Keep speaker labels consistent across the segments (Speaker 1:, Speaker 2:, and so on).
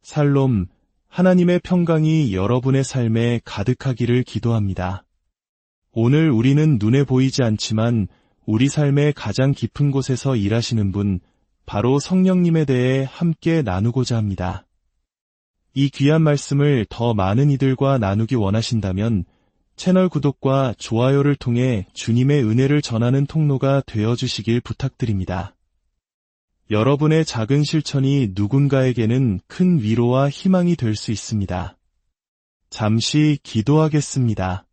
Speaker 1: 살롬, 하나님의 평강이 여러분의 삶에 가득하기를 기도합니다. 오늘 우리는 눈에 보이지 않지만 우리 삶의 가장 깊은 곳에서 일하시는 분, 바로 성령님에 대해 함께 나누고자 합니다. 이 귀한 말씀을 더 많은 이들과 나누기 원하신다면 채널 구독과 좋아요를 통해 주님의 은혜를 전하는 통로가 되어주시길 부탁드립니다. 여러분의 작은 실천이 누군가에게는 큰 위로와 희망이 될 수 있습니다. 잠시 기도하겠습니다.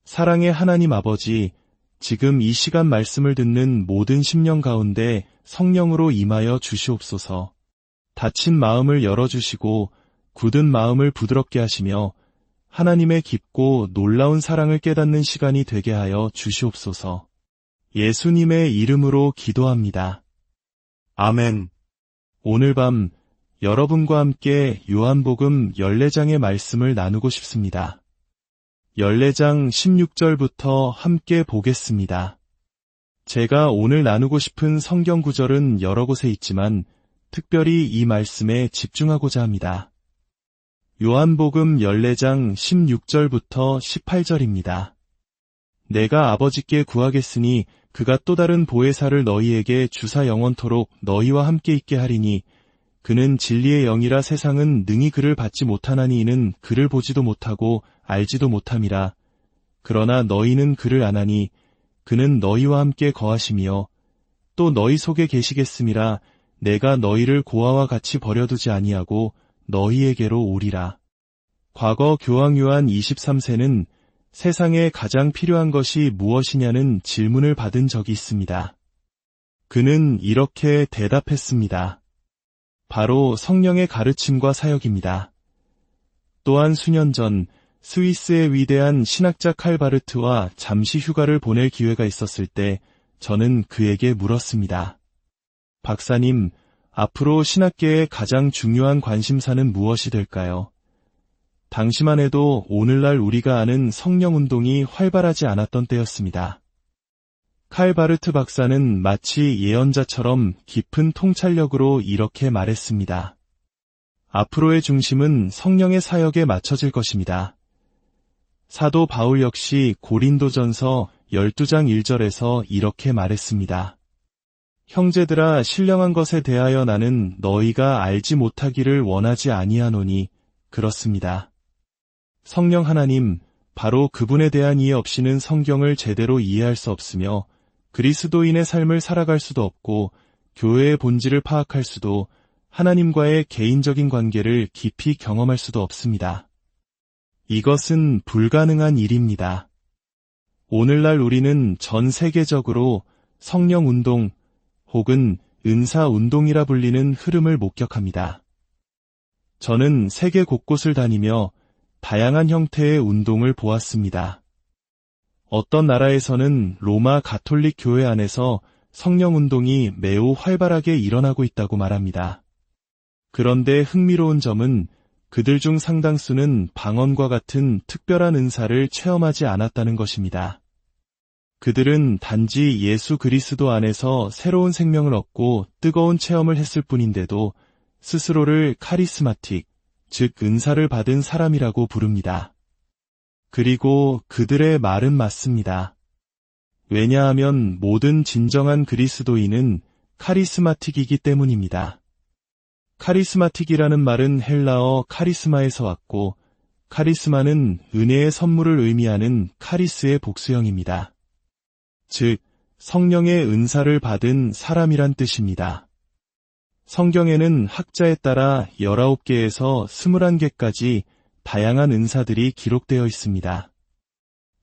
Speaker 1: 사랑의 하나님 아버지, 지금 이 시간 말씀을 듣는 모든 심령 가운데 성령으로 임하여 주시옵소서. 닫힌 마음을 열어주시고 굳은 마음을 부드럽게 하시며 하나님의 깊고 놀라운 사랑을 깨닫는 시간이 되게 하여 주시옵소서. 예수님의 이름으로 기도합니다. 아멘. 오늘 밤 여러분과 함께 요한복음 14장의 말씀을 나누고 싶습니다. 14장 16절부터 함께 보겠습니다. 제가 오늘 나누고 싶은 성경 구절은 여러 곳에 있지만 특별히 이 말씀에 집중하고자 합니다. 요한복음 14장 16절부터 18절입니다. 내가 아버지께 구하겠으니 그가 또 다른 보혜사를 너희에게 주사 영원토록 너희와 함께 있게 하리니 그는 진리의 영이라 세상은 능히 그를 받지 못하나니 이는 그를 보지도 못하고 알지도 못함이라. 그러나 너희는 그를 아나니 그는 너희와 함께 거하시며 또 너희 속에 계시겠음이라. 내가 너희를 고아와 같이 버려두지 아니하고 너희에게로 오리라. 과거 교황 요한 23세는 세상에 가장 필요한 것이 무엇이냐는 질문을 받은 적이 있습니다. 그는 이렇게 대답했습니다. 바로 성령의 가르침과 사역입니다. 또한 수년 전 스위스의 위대한 신학자 칼바르트와 잠시 휴가를 보낼 기회가 있었을 때 저는 그에게 물었습니다. 박사님, 앞으로 신학계의 가장 중요한 관심사는 무엇이 될까요? 당시만 해도 오늘날 우리가 아는 성령운동이 활발하지 않았던 때였습니다. 칼바르트 박사는 마치 예언자처럼 깊은 통찰력으로 이렇게 말했습니다. 앞으로의 중심은 성령의 사역에 맞춰질 것입니다. 사도 바울 역시 고린도전서 12장 1절에서 이렇게 말했습니다. 형제들아, 신령한 것에 대하여 나는 너희가 알지 못하기를 원하지 아니하노니 그렇습니다. 성령 하나님, 바로 그분에 대한 이해 없이는 성경을 제대로 이해할 수 없으며 그리스도인의 삶을 살아갈 수도 없고 교회의 본질을 파악할 수도 하나님과의 개인적인 관계를 깊이 경험할 수도 없습니다. 이것은 불가능한 일입니다. 오늘날 우리는 전 세계적으로 성령운동 혹은 은사운동이라 불리는 흐름을 목격합니다. 저는 세계 곳곳을 다니며 다양한 형태의 운동을 보았습니다. 어떤 나라에서는 로마 가톨릭 교회 안에서 성령운동이 매우 활발하게 일어나고 있다고 말합니다. 그런데 흥미로운 점은 그들 중 상당수는 방언과 같은 특별한 은사를 체험하지 않았다는 것입니다. 그들은 단지 예수 그리스도 안에서 새로운 생명을 얻고 뜨거운 체험을 했을 뿐인데도 스스로를 카리스마틱, 즉 은사를 받은 사람이라고 부릅니다. 그리고 그들의 말은 맞습니다. 왜냐하면 모든 진정한 그리스도인은 카리스마틱이기 때문입니다. 카리스마틱이라는 말은 헬라어 카리스마에서 왔고 카리스마는 은혜의 선물을 의미하는 카리스의 복수형입니다. 즉, 성령의 은사를 받은 사람이란 뜻입니다. 성경에는 학자에 따라 19개에서 21개까지 다양한 은사들이 기록되어 있습니다.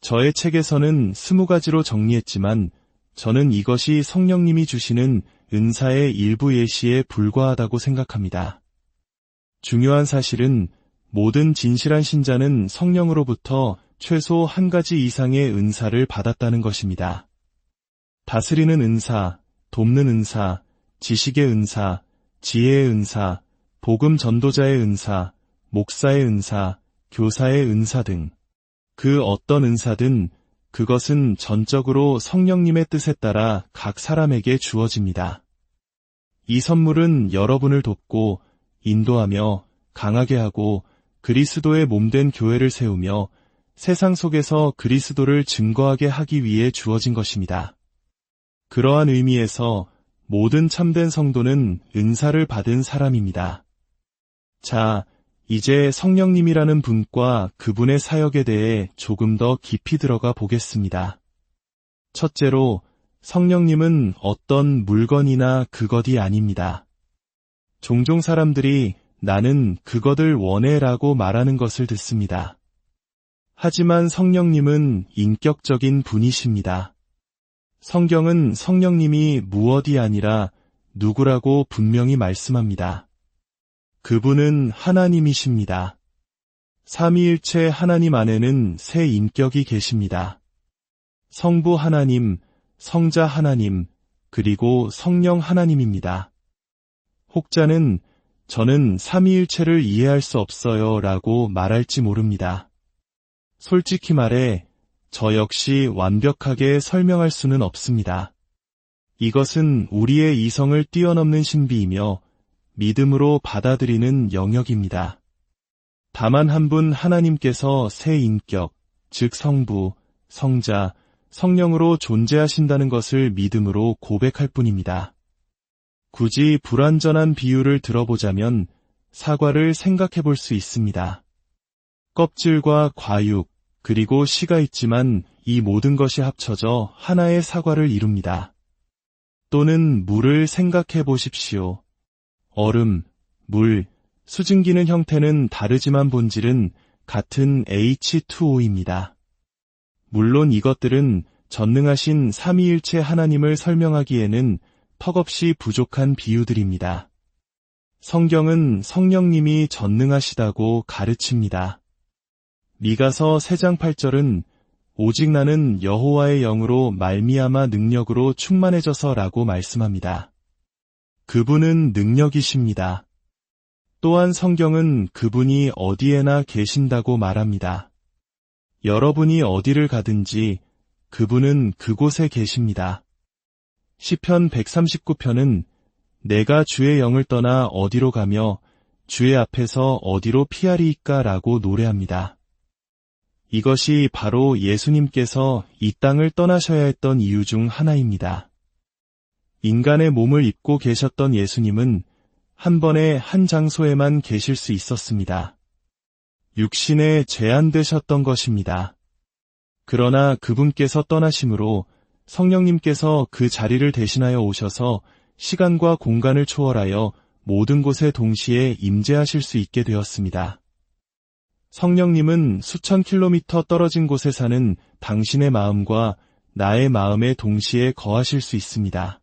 Speaker 1: 저의 책에서는 20가지로 정리했지만 저는 이것이 성령님이 주시는 은사의 일부 예시에 불과하다고 생각합니다. 중요한 사실은 모든 진실한 신자는 성령으로부터 최소 한 가지 이상의 은사를 받았다는 것입니다. 다스리는 은사, 돕는 은사, 지식의 은사, 지혜의 은사, 복음 전도자의 은사, 목사의 은사, 교사의 은사 등 그 어떤 은사든 그것은 전적으로 성령님의 뜻에 따라 각 사람에게 주어집니다. 이 선물은 여러분을 돕고 인도하며 강하게 하고 그리스도의 몸된 교회를 세우며 세상 속에서 그리스도를 증거하게 하기 위해 주어진 것입니다. 그러한 의미에서 모든 참된 성도는 은사를 받은 사람입니다. 자, 이제 성령님이라는 분과 그분의 사역에 대해 조금 더 깊이 들어가 보겠습니다. 첫째로, 성령님은 어떤 물건이나 그것이 아닙니다. 종종 사람들이 나는 그것을 원해라고 말하는 것을 듣습니다. 하지만 성령님은 인격적인 분이십니다. 성경은 성령님이 무엇이 아니라 누구라고 분명히 말씀합니다. 그분은 하나님이십니다. 삼위일체 하나님 안에는 세 인격이 계십니다. 성부 하나님, 성자 하나님, 그리고 성령 하나님입니다. 혹자는 저는 삼위일체를 이해할 수 없어요 라고 말할지 모릅니다. 솔직히 말해 저 역시 완벽하게 설명할 수는 없습니다. 이것은 우리의 이성을 뛰어넘는 신비이며 믿음으로 받아들이는 영역입니다. 다만 한 분 하나님께서 세 인격, 즉 성부, 성자, 성령으로 존재하신다는 것을 믿음으로 고백할 뿐입니다. 굳이 불완전한 비유를 들어보자면 사과를 생각해 볼 수 있습니다. 껍질과 과육, 그리고 씨가 있지만 이 모든 것이 합쳐져 하나의 사과를 이룹니다. 또는 물을 생각해 보십시오. 얼음, 물, 수증기는 형태는 다르지만 본질은 같은 H2O입니다. 물론 이것들은 전능하신 삼위일체 하나님을 설명하기에는 턱없이 부족한 비유들입니다. 성경은 성령님이 전능하시다고 가르칩니다. 미가서 3장 8절은 오직 나는 여호와의 영으로 말미암아 능력으로 충만해져서 라고 말씀합니다. 그분은 능력이십니다. 또한 성경은 그분이 어디에나 계신다고 말합니다. 여러분이 어디를 가든지 그분은 그곳에 계십니다. 시편 139편은 내가 주의 영을 떠나 어디로 가며 주의 앞에서 어디로 피하리이까 라고 노래합니다. 이것이 바로 예수님께서 이 땅을 떠나셔야 했던 이유 중 하나입니다. 인간의 몸을 입고 계셨던 예수님은 한 번에 한 장소에만 계실 수 있었습니다. 육신에 제한되셨던 것입니다. 그러나 그분께서 떠나심으로 성령님께서 그 자리를 대신하여 오셔서 시간과 공간을 초월하여 모든 곳에 동시에 임재하실 수 있게 되었습니다. 성령님은 수천 킬로미터 떨어진 곳에 사는 당신의 마음과 나의 마음에 동시에 거하실 수 있습니다.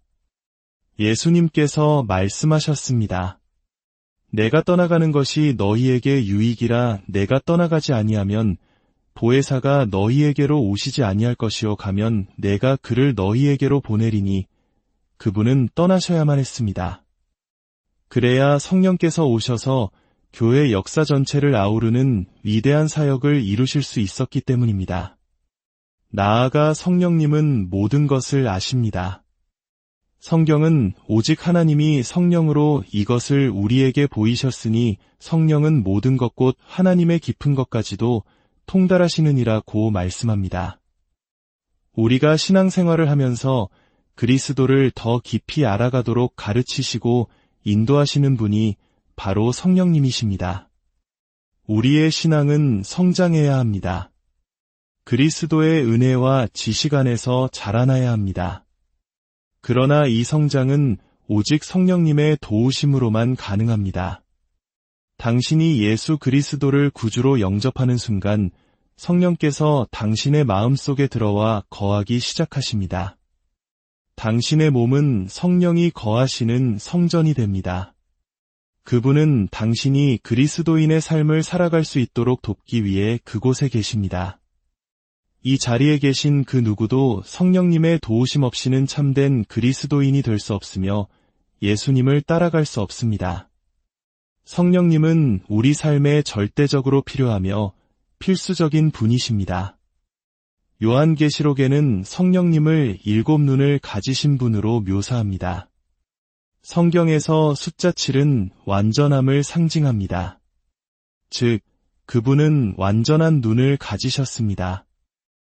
Speaker 1: 예수님께서 말씀하셨습니다. 내가 떠나가는 것이 너희에게 유익이라 내가 떠나가지 아니하면 보혜사가 너희에게로 오시지 아니할 것이요 가면 내가 그를 너희에게로 보내리니 그분은 떠나셔야만 했습니다. 그래야 성령께서 오셔서 교회 역사 전체를 아우르는 위대한 사역을 이루실 수 있었기 때문입니다. 나아가 성령님은 모든 것을 아십니다. 성경은 오직 하나님이 성령으로 이것을 우리에게 보이셨으니 성령은 모든 것 곧 하나님의 깊은 것까지도 통달하시느니라고 말씀합니다. 우리가 신앙생활을 하면서 그리스도를 더 깊이 알아가도록 가르치시고 인도하시는 분이 바로 성령님이십니다. 우리의 신앙은 성장해야 합니다. 그리스도의 은혜와 지식 안에서 자라나야 합니다. 그러나 이 성장은 오직 성령님의 도우심으로만 가능합니다. 당신이 예수 그리스도를 구주로 영접하는 순간 성령께서 당신의 마음속에 들어와 거하기 시작하십니다. 당신의 몸은 성령이 거하시는 성전이 됩니다. 그분은 당신이 그리스도인의 삶을 살아갈 수 있도록 돕기 위해 그곳에 계십니다. 이 자리에 계신 그 누구도 성령님의 도우심 없이는 참된 그리스도인이 될 수 없으며 예수님을 따라갈 수 없습니다. 성령님은 우리 삶에 절대적으로 필요하며 필수적인 분이십니다. 요한계시록에는 성령님을 7눈을 가지신 분으로 묘사합니다. 성경에서 숫자 7은 완전함을 상징합니다. 즉, 그분은 완전한 눈을 가지셨습니다.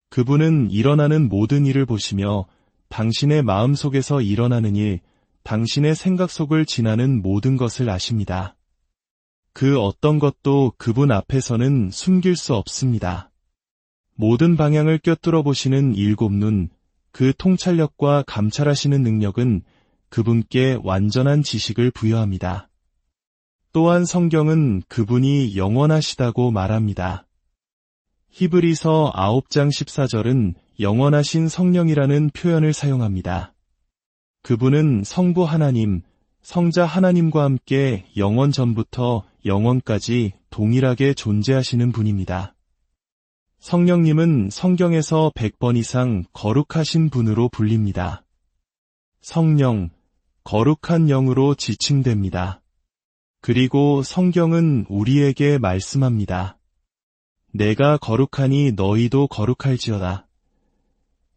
Speaker 1: 그분은 일어나는 모든 일을 보시며 당신의 마음 속에서 일어나는 일, 당신의 생각 속을 지나는 모든 것을 아십니다. 그 어떤 것도 그분 앞에서는 숨길 수 없습니다. 모든 방향을 꿰뚫어 보시는 일곱 눈, 그 통찰력과 감찰하시는 능력은 그분께 완전한 지식을 부여합니다. 또한 성경은 그분이 영원하시다고 말합니다. 히브리서 9장 14절은 영원하신 성령이라는 표현을 사용합니다. 그분은 성부 하나님, 성자 하나님과 함께 영원 전부터 영원까지 동일하게 존재하시는 분입니다. 성령님은 성경에서 100번 이상 거룩하신 분으로 불립니다. 성령, 거룩한 영으로 지칭됩니다. 그리고 성경은 우리에게 말씀합니다. 내가 거룩하니 너희도 거룩할지어다.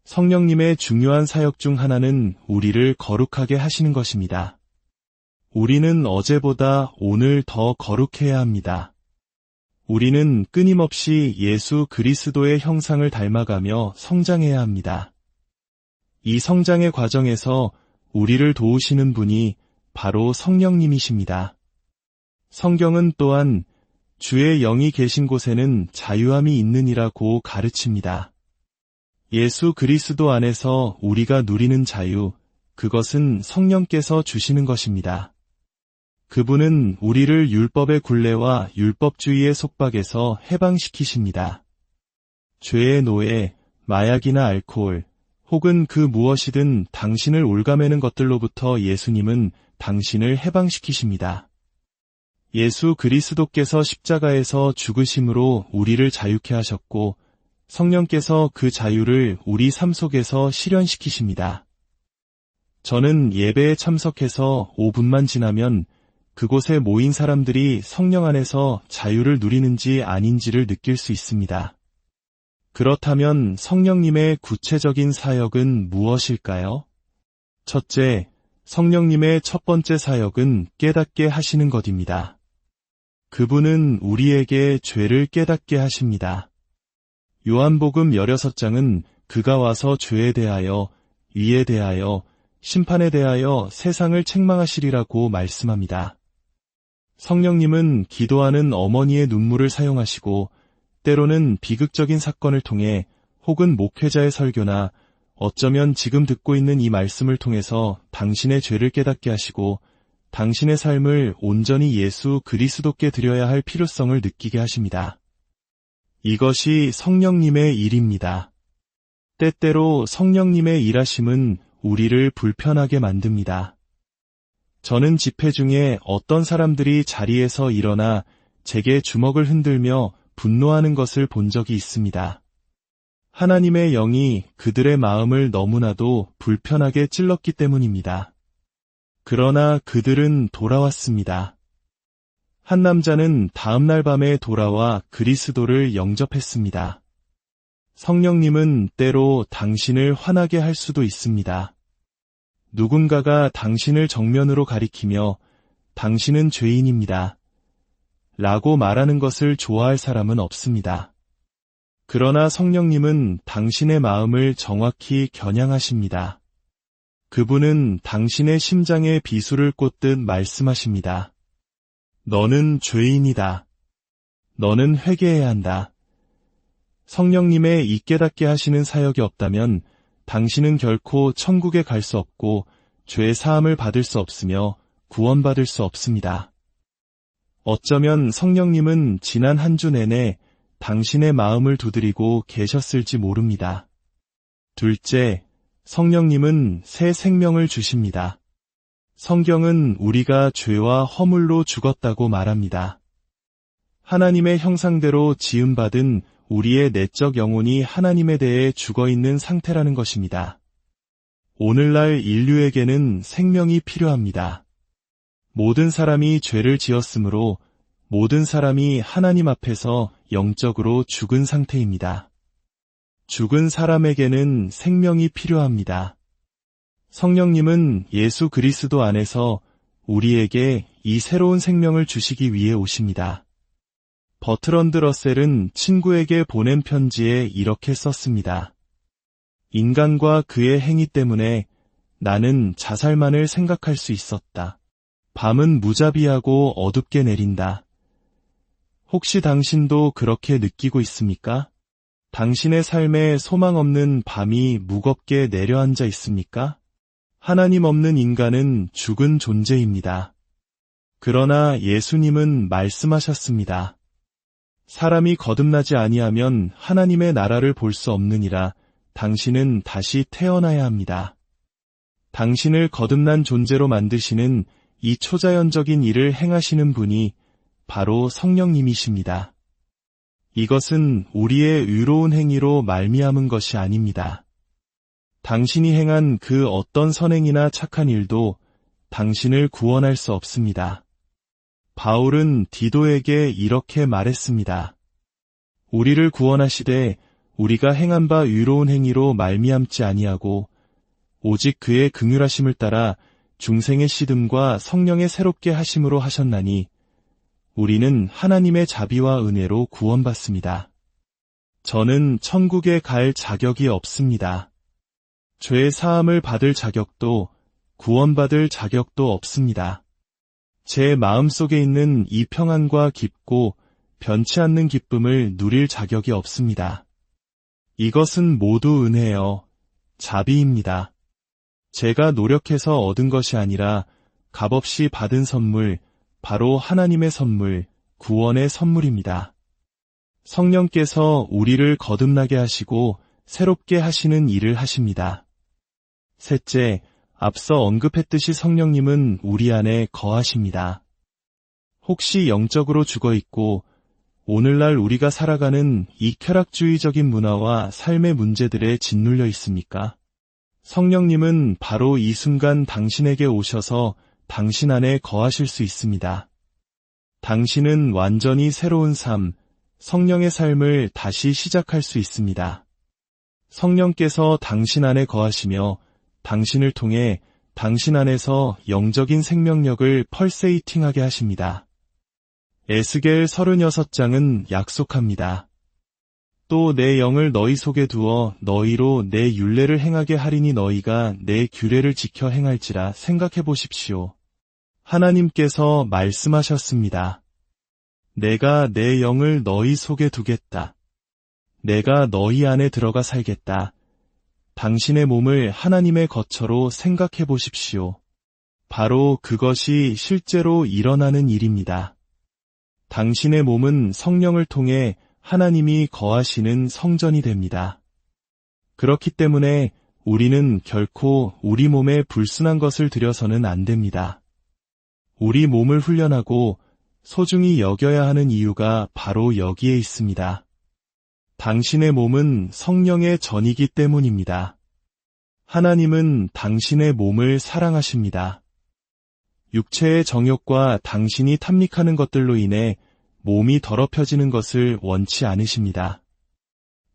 Speaker 1: 성령님의 중요한 사역 중 하나는 우리를 거룩하게 하시는 것입니다. 우리는 어제보다 오늘 더 거룩해야 합니다. 우리는 끊임없이 예수 그리스도의 형상을 닮아가며 성장해야 합니다. 이 성장의 과정에서 우리를 도우시는 분이 바로 성령님이십니다. 성경은 또한 주의 영이 계신 곳에는 자유함이 있느니라고 가르칩니다. 예수 그리스도 안에서 우리가 누리는 자유, 그것은 성령께서 주시는 것입니다. 그분은 우리를 율법의 굴레와 율법주의의 속박에서 해방시키십니다. 죄의 노예, 마약이나 알코올, 혹은 그 무엇이든 당신을 올가매는 것들로부터 예수님은 당신을 해방시키십니다. 예수 그리스도께서 십자가에서 죽으심으로 우리를 자유케 하셨고 성령께서 그 자유를 우리 삶 속에서 실현시키십니다. 저는 예배에 참석해서 5분만 지나면 그곳에 모인 사람들이 성령 안에서 자유를 누리는지 아닌지를 느낄 수 있습니다. 그렇다면 성령님의 구체적인 사역은 무엇일까요? 첫째, 성령님의 첫 번째 사역은 깨닫게 하시는 것입니다. 그분은 우리에게 죄를 깨닫게 하십니다. 요한복음 16장은 그가 와서 죄에 대하여, 의에 대하여, 심판에 대하여 세상을 책망하시리라고 말씀합니다. 성령님은 기도하는 어머니의 눈물을 사용하시고 때로는 비극적인 사건을 통해 혹은 목회자의 설교나 어쩌면 지금 듣고 있는 이 말씀을 통해서 당신의 죄를 깨닫게 하시고 당신의 삶을 온전히 예수 그리스도께 드려야 할 필요성을 느끼게 하십니다. 이것이 성령님의 일입니다. 때때로 성령님의 일하심은 우리를 불편하게 만듭니다. 저는 집회 중에 어떤 사람들이 자리에서 일어나 제게 주먹을 흔들며 분노하는 것을 본 적이 있습니다. 하나님의 영이 그들의 마음을 너무나도 불편하게 찔렀기 때문입니다. 그러나 그들은 돌아왔습니다. 한 남자는 다음날 밤에 돌아와 그리스도를 영접했습니다. 성령님은 때로 당신을 화나게 할 수도 있습니다. 누군가가 당신을 정면으로 가리키며 당신은 죄인입니다. 라고 말하는 것을 좋아할 사람은 없습니다. 그러나 성령님은 당신의 마음을 정확히 겨냥하십니다. 그분은 당신의 심장에 비수를 꽂듯 말씀하십니다. 너는 죄인이다. 너는 회개해야 한다. 성령님의 이 깨닫게 하시는 사역이 없다면 당신은 결코 천국에 갈 수 없고 죄 사함을 받을 수 없으며 구원받을 수 없습니다. 어쩌면 성령님은 지난 한 주 내내 당신의 마음을 두드리고 계셨을지 모릅니다. 둘째, 성령님은 새 생명을 주십니다. 성경은 우리가 죄와 허물로 죽었다고 말합니다. 하나님의 형상대로 지음받은 우리의 내적 영혼이 하나님에 대해 죽어있는 상태라는 것입니다. 오늘날 인류에게는 생명이 필요합니다. 모든 사람이 죄를 지었으므로 모든 사람이 하나님 앞에서 영적으로 죽은 상태입니다. 죽은 사람에게는 생명이 필요합니다. 성령님은 예수 그리스도 안에서 우리에게 이 새로운 생명을 주시기 위해 오십니다. 버트런드 러셀은 친구에게 보낸 편지에 이렇게 썼습니다. 인간과 그의 행위 때문에 나는 자살만을 생각할 수 있었다. 밤은 무자비하고 어둡게 내린다. 혹시 당신도 그렇게 느끼고 있습니까? 당신의 삶에 소망 없는 밤이 무겁게 내려앉아 있습니까? 하나님 없는 인간은 죽은 존재입니다. 그러나 예수님은 말씀하셨습니다. 사람이 거듭나지 아니하면 하나님의 나라를 볼 수 없느니라. 당신은 다시 태어나야 합니다. 당신을 거듭난 존재로 만드시는 이 초자연적인 일을 행하시는 분이 바로 성령님이십니다. 이것은 우리의 의로운 행위로 말미암은 것이 아닙니다. 당신이 행한 그 어떤 선행이나 착한 일도 당신을 구원할 수 없습니다. 바울은 디도에게 이렇게 말했습니다. 우리를 구원하시되 우리가 행한 바 의로운 행위로 말미암지 아니하고 오직 그의 긍휼하심을 따라 중생의 씻음과 성령의 새롭게 하심으로 하셨나니 우리는 하나님의 자비와 은혜로 구원받습니다. 저는 천국에 갈 자격이 없습니다. 죄 사함을 받을 자격도 구원받을 자격도 없습니다. 제 마음속에 있는 이 평안과 깊고 변치 않는 기쁨을 누릴 자격이 없습니다. 이것은 모두 은혜요, 자비입니다. 제가 노력해서 얻은 것이 아니라 값없이 받은 선물, 바로 하나님의 선물, 구원의 선물입니다. 성령께서 우리를 거듭나게 하시고 새롭게 하시는 일을 하십니다. 셋째, 앞서 언급했듯이 성령님은 우리 안에 거하십니다. 혹시 영적으로 죽어있고 오늘날 우리가 살아가는 이 쾌락주의적인 문화와 삶의 문제들에 짓눌려 있습니까? 성령님은 바로 이 순간 당신에게 오셔서 당신 안에 거하실 수 있습니다. 당신은 완전히 새로운 삶, 성령의 삶을 다시 시작할 수 있습니다. 성령께서 당신 안에 거하시며 당신을 통해 당신 안에서 영적인 생명력을 펄세이팅하게 하십니다. 에스겔 36장은 약속합니다. 또 내 영을 너희 속에 두어 너희로 내 율례를 행하게 하리니 너희가 내 규례를 지켜 행할지라. 생각해 보십시오. 하나님께서 말씀하셨습니다. 내가 내 영을 너희 속에 두겠다. 내가 너희 안에 들어가 살겠다. 당신의 몸을 하나님의 거처로 생각해 보십시오. 바로 그것이 실제로 일어나는 일입니다. 당신의 몸은 성령을 통해 하나님이 거하시는 성전이 됩니다. 그렇기 때문에 우리는 결코 우리 몸에 불순한 것을 들여서는 안 됩니다. 우리 몸을 훈련하고 소중히 여겨야 하는 이유가 바로 여기에 있습니다. 당신의 몸은 성령의 전이기 때문입니다. 하나님은 당신의 몸을 사랑하십니다. 육체의 정욕과 당신이 탐닉하는 것들로 인해 몸이 더럽혀지는 것을 원치 않으십니다.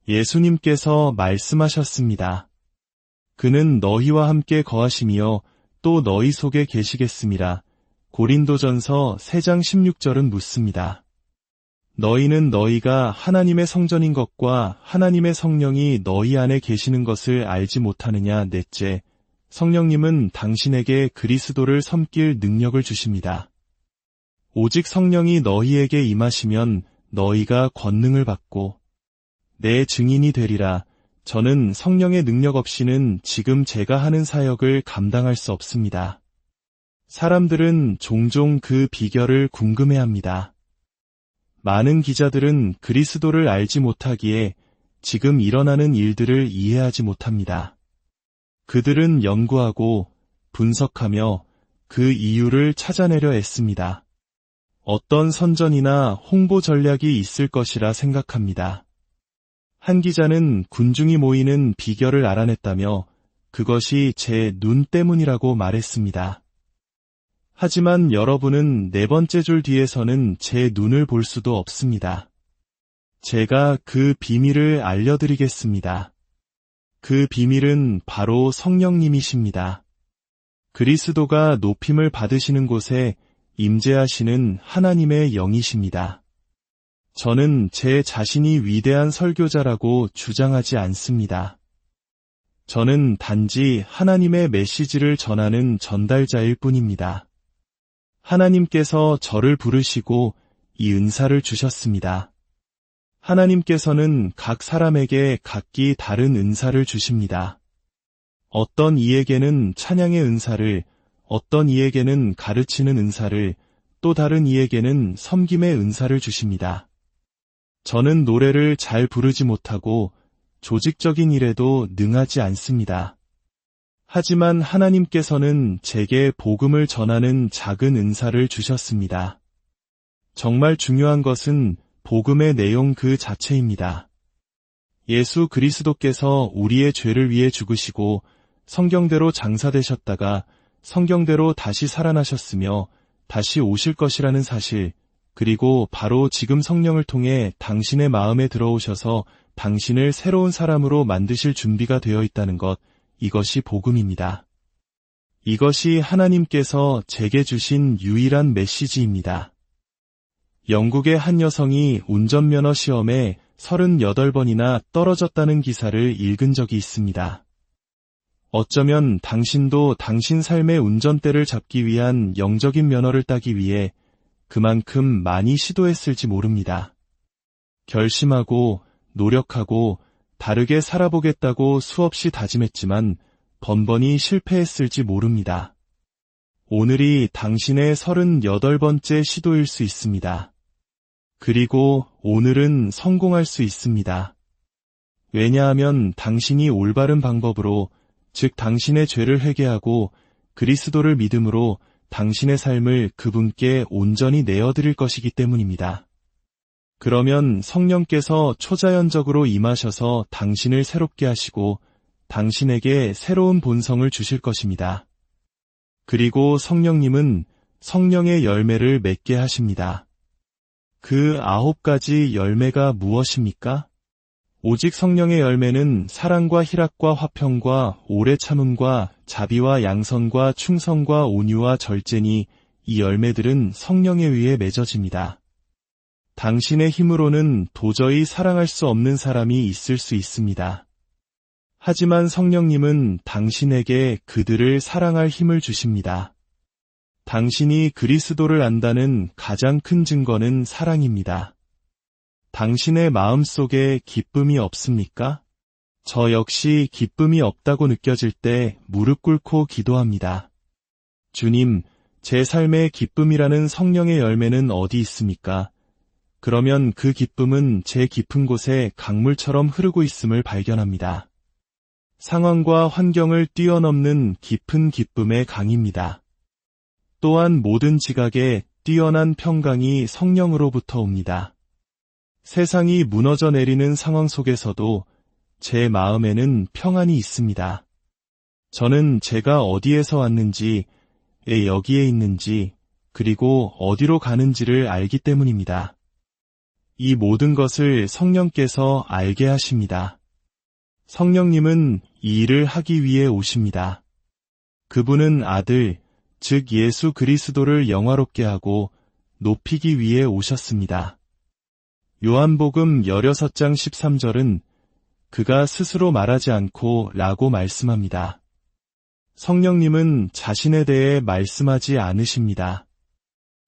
Speaker 1: 예수님께서 말씀하셨습니다. 그는 너희와 함께 거하시며 또 너희 속에 계시겠음이라. 고린도전서 3장 16절은 묻습니다. 너희는 너희가 하나님의 성전인 것과 하나님의 성령이 너희 안에 계시는 것을 알지 못하느냐. 넷째, 성령님은 당신에게 그리스도를 섬길 능력을 주십니다. 오직 성령이 너희에게 임하시면 너희가 권능을 받고 내 증인이 되리라. 저는 성령의 능력 없이는 지금 제가 하는 사역을 감당할 수 없습니다. 사람들은 종종 그 비결을 궁금해합니다. 많은 기자들은 그리스도를 알지 못하기에 지금 일어나는 일들을 이해하지 못합니다. 그들은 연구하고 분석하며 그 이유를 찾아내려 애씁니다. 어떤 선전이나 홍보 전략이 있을 것이라 생각합니다. 한 기자는 군중이 모이는 비결을 알아냈다며 그것이 제 눈 때문이라고 말했습니다. 하지만 여러분은 네 번째 줄 뒤에서는 제 눈을 볼 수도 없습니다. 제가 그 비밀을 알려드리겠습니다. 그 비밀은 바로 성령님이십니다. 그리스도가 높임을 받으시는 곳에 임재하시는 하나님의 영이십니다. 저는 제 자신이 위대한 설교자라고 주장하지 않습니다. 저는 단지 하나님의 메시지를 전하는 전달자일 뿐입니다. 하나님께서 저를 부르시고 이 은사를 주셨습니다. 하나님께서는 각 사람에게 각기 다른 은사를 주십니다. 어떤 이에게는 찬양의 은사를, 어떤 이에게는 가르치는 은사를, 또 다른 이에게는 섬김의 은사를 주십니다. 저는 노래를 잘 부르지 못하고 조직적인 일에도 능하지 않습니다. 하지만 하나님께서는 제게 복음을 전하는 작은 은사를 주셨습니다. 정말 중요한 것은 복음의 내용 그 자체입니다. 예수 그리스도께서 우리의 죄를 위해 죽으시고 성경대로 장사되셨다가 성경대로 다시 살아나셨으며 다시 오실 것이라는 사실, 그리고 바로 지금 성령을 통해 당신의 마음에 들어오셔서 당신을 새로운 사람으로 만드실 준비가 되어 있다는 것, 이것이 복음입니다. 이것이 하나님께서 제게 주신 유일한 메시지입니다. 영국의 한 여성이 운전면허 시험에 38번이나 떨어졌다는 기사를 읽은 적이 있습니다. 어쩌면 당신도 당신 삶의 운전대를 잡기 위한 영적인 면허를 따기 위해 그만큼 많이 시도했을지 모릅니다. 결심하고 노력하고 다르게 살아보겠다고 수없이 다짐했지만 번번이 실패했을지 모릅니다. 오늘이 당신의 38번째 시도일 수 있습니다. 그리고 오늘은 성공할 수 있습니다. 왜냐하면 당신이 올바른 방법으로, 즉 당신의 죄를 회개하고 그리스도를 믿음으로 당신의 삶을 그분께 온전히 내어드릴 것이기 때문입니다. 그러면 성령께서 초자연적으로 임하셔서 당신을 새롭게 하시고 당신에게 새로운 본성을 주실 것입니다. 그리고 성령님은 성령의 열매를 맺게 하십니다. 그 9가지 열매가 무엇입니까? 오직 성령의 열매는 사랑과 희락과 화평과 오래 참음과 자비와 양선과 충성과 온유와 절제니 이 열매들은 성령에 의해 맺어집니다. 당신의 힘으로는 도저히 사랑할 수 없는 사람이 있을 수 있습니다. 하지만 성령님은 당신에게 그들을 사랑할 힘을 주십니다. 당신이 그리스도를 안다는 가장 큰 증거는 사랑입니다. 당신의 마음속에 기쁨이 없습니까? 저 역시 기쁨이 없다고 느껴질 때 무릎 꿇고 기도합니다. 주님, 제 삶의 기쁨이라는 성령의 열매는 어디 있습니까? 그러면 그 기쁨은 제 깊은 곳에 강물처럼 흐르고 있음을 발견합니다. 상황과 환경을 뛰어넘는 깊은 기쁨의 강입니다. 또한 모든 지각에 뛰어난 평강이 성령으로부터 옵니다. 세상이 무너져 내리는 상황 속에서도 제 마음에는 평안이 있습니다. 저는 제가 어디에서 왔는지, 왜 여기에 있는지, 그리고 어디로 가는지를 알기 때문입니다. 이 모든 것을 성령께서 알게 하십니다. 성령님은 이 일을 하기 위해 오십니다. 그분은 아들, 즉 예수 그리스도를 영화롭게 하고 높이기 위해 오셨습니다. 요한복음 16장 13절은 그가 스스로 말하지 않고 라고 말씀합니다. 성령님은 자신에 대해 말씀하지 않으십니다.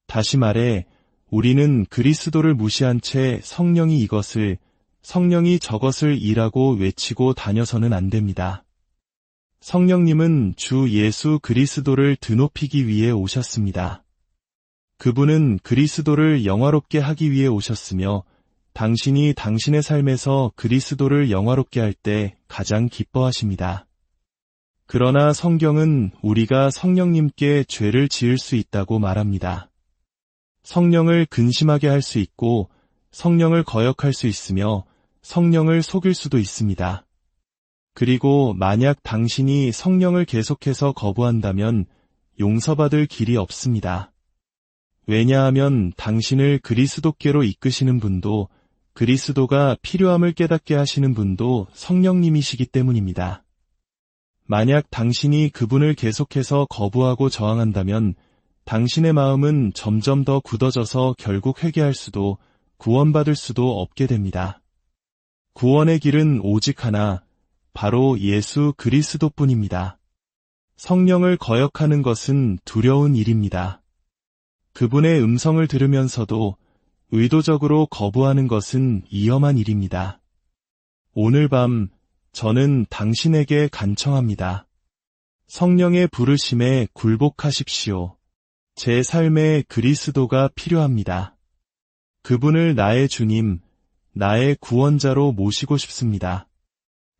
Speaker 1: 다시 말해 우리는 그리스도를 무시한 채 성령이 이것을, 성령이 저것을 이라고 외치고 다녀서는 안 됩니다. 성령님은 주 예수 그리스도를 드높이기 위해 오셨습니다. 그분은 그리스도를 영화롭게 하기 위해 오셨으며 당신이 당신의 삶에서 그리스도를 영화롭게 할 때 가장 기뻐하십니다. 그러나 성경은 우리가 성령님께 죄를 지을 수 있다고 말합니다. 성령을 근심하게 할 수 있고 성령을 거역할 수 있으며 성령을 속일 수도 있습니다. 그리고 만약 당신이 성령을 계속해서 거부한다면 용서받을 길이 없습니다. 왜냐하면 당신을 그리스도께로 이끄시는 분도 그리스도가 필요함을 깨닫게 하시는 분도 성령님이시기 때문입니다. 만약 당신이 그분을 계속해서 거부하고 저항한다면 당신의 마음은 점점 더 굳어져서 결국 회개할 수도 구원받을 수도 없게 됩니다. 구원의 길은 오직 하나, 바로 예수 그리스도뿐입니다. 성령을 거역하는 것은 두려운 일입니다. 그분의 음성을 들으면서도 의도적으로 거부하는 것은 위험한 일입니다. 오늘 밤 저는 당신에게 간청합니다. 성령의 부르심에 굴복하십시오. 제 삶에 그리스도가 필요합니다. 그분을 나의 주님, 나의 구원자로 모시고 싶습니다.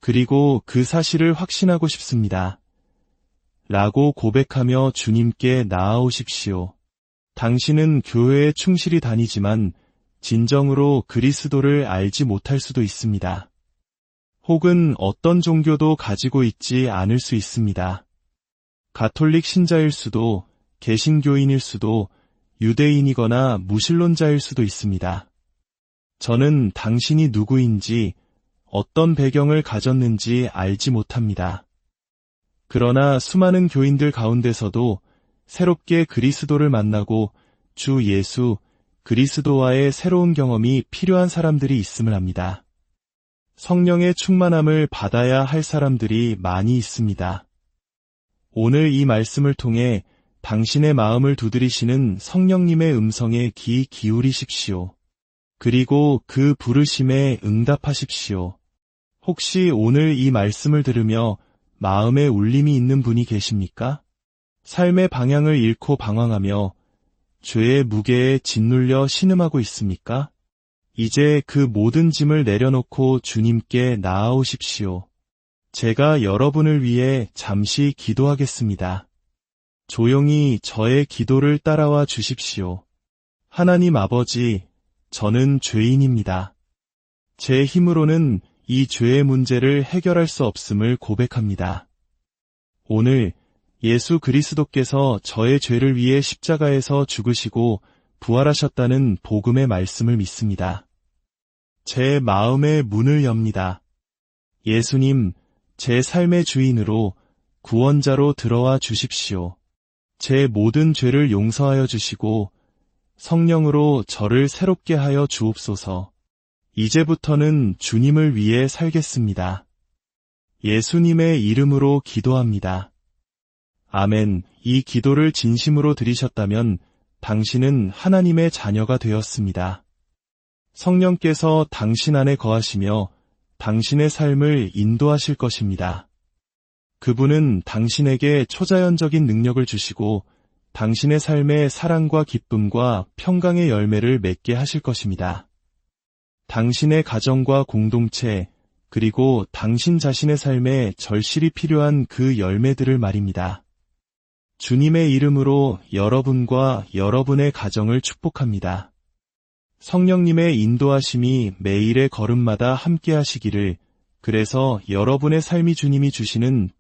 Speaker 1: 그리고 그 사실을 확신하고 싶습니다. 라고 고백하며 주님께 나아오십시오. 당신은 교회에 충실히 다니지만 진정으로 그리스도를 알지 못할 수도 있습니다. 혹은 어떤 종교도 가지고 있지 않을 수 있습니다. 가톨릭 신자일 수도, 개신교인일 수도, 유대인이거나 무신론자일 수도 있습니다. 저는 당신이 누구인지, 어떤 배경을 가졌는지 알지 못합니다. 그러나 수많은 교인들 가운데서도 새롭게 그리스도를 만나고 주 예수, 그리스도와의 새로운 경험이 필요한 사람들이 있음을 압니다. 성령의 충만함을 받아야 할 사람들이 많이 있습니다. 오늘 이 말씀을 통해 당신의 마음을 두드리시는 성령님의 음성에 귀 기울이십시오. 그리고 그 부르심에 응답하십시오. 혹시 오늘 이 말씀을 들으며 마음에 울림이 있는 분이 계십니까? 삶의 방향을 잃고 방황하며 죄의 무게에 짓눌려 신음하고 있습니까? 이제 그 모든 짐을 내려놓고 주님께 나아오십시오. 제가 여러분을 위해 잠시 기도하겠습니다. 조용히 저의 기도를 따라와 주십시오. 하나님 아버지, 저는 죄인입니다. 제 힘으로는 이 죄의 문제를 해결할 수 없음을 고백합니다. 오늘 예수 그리스도께서 저의 죄를 위해 십자가에서 죽으시고 부활하셨다는 복음의 말씀을 믿습니다. 제 마음의 문을 엽니다. 예수님, 제 삶의 주인으로 구원자로 들어와 주십시오. 제 모든 죄를 용서하여 주시고 성령으로 저를 새롭게 하여 주옵소서. 이제부터는 주님을 위해 살겠습니다. 예수님의 이름으로 기도합니다. 아멘. 이 기도를 진심으로 드리셨다면 당신은 하나님의 자녀가 되었습니다. 성령께서 당신 안에 거하시며 당신의 삶을 인도하실 것입니다. 그분은 당신에게 초자연적인 능력을 주시고 당신의 삶에 사랑과 기쁨과 평강의 열매를 맺게 하실 것입니다. 당신의 가정과 공동체, 그리고 당신 자신의 삶에 절실히 필요한 그 열매들을 말입니다. 주님의 이름으로 여러분과 여러분의 가정을 축복합니다. 성령님의 인도하심이 매일의 걸음마다 함께 하시기를, 그래서 여러분의 삶이 주님이 주시는